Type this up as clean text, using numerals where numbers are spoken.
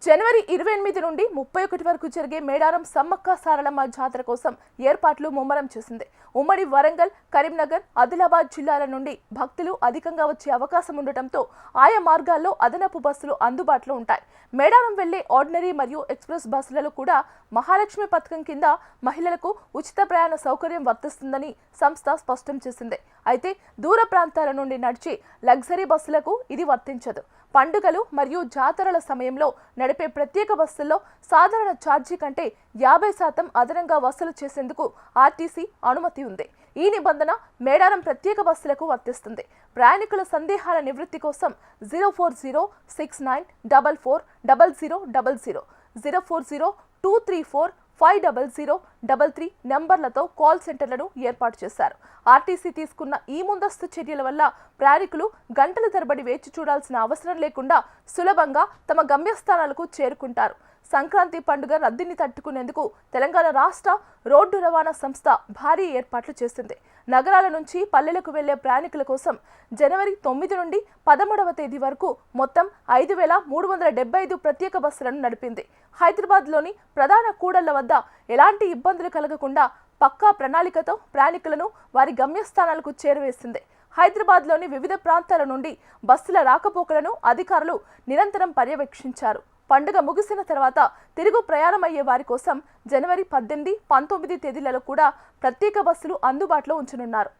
జనవరి 28 నుండి 31 వరకు జరిగే మేడారం సమ్మక్క సారలమ్మ జాతర కోసం ఏర్పాట్లు ముమ్మరం చేసింది. ఉమ్మడి వరంగల్, కరీంనగర్, ఆదిలాబాద్ జిల్లాల నుండి భక్తులు అధికంగా వచ్చే అవకాశం ఉండటంతో ఆయా మార్గాల్లో అదనపు బస్సులు అందుబాటులో ఉంటాయి. మేడారం వెళ్లే ఆర్డినరీ మరియు ఎక్స్ప్రెస్ బస్సులలో కూడా మహాలక్ష్మి పథకం కింద మహిళలకు ఉచిత ప్రయాణ సౌకర్యం వర్తిస్తుందని సంస్థ స్పష్టం చేసింది. అయితే దూర ప్రాంతాల నుండి నడిచే లగ్జరీ బస్సులకు ఇది వర్తించదు. పండుగలు మరియు జాతరల సమయంలో నడిపే ప్రత్యేక బస్సుల్లో సాధారణ ఛార్జీ కంటే 50% అదనంగా వసూలు చేసేందుకు ఆర్టీసీ అనుమతి ఉంది. ఈ నిబంధన మేడారం ప్రత్యేక బస్సులకు వర్తిస్తుంది. ప్రయాణికుల సందేహాల నివృత్తి కోసం 04069440000 04023450033 నంబర్లతో కాల్ సెంటర్లను ఏర్పాటు చేశారు. ఆర్టీసీ తీసుకున్న ఈ ముందస్తు చర్యల వల్ల ప్రయాణికులు గంటల తరబడి వేచి చూడాల్సిన అవసరం లేకుండా సులభంగా తమ గమ్యస్థానాలకు చేరుకుంటారు. సంక్రాంతి పండుగ రద్దీని తట్టుకునేందుకు తెలంగాణ రాష్ట్ర రోడ్డు రవాణా సంస్థ భారీ ఏర్పాట్లు చేసింది. నగరాల నుంచి పల్లెలకు వెళ్లే ప్రయాణికుల కోసం జనవరి 9 నుండి 13వ తేదీ వరకు మొత్తం 5375 ప్రత్యేక బస్సులను నడిపింది. హైదరాబాద్లోని ప్రధాన కూడళ్ల వద్ద ఎలాంటి ఇబ్బందులు కలగకుండా పక్కా ప్రణాళికతో ప్రయాణికులను వారి గమ్యస్థానాలకు చేరవేసింది. హైదరాబాద్లోని వివిధ ప్రాంతాల నుండి బస్సుల రాకపోకలను అధికారులు నిరంతరం పర్యవేక్షించారు. పండుగ ముగిసిన తర్వాత తిరుగు ప్రయాణమయ్యే వారి కోసం జనవరి 18, 19 తేదీలలో కూడా ప్రత్యేక బస్సులు అందుబాటులో ఉంచనున్నారు.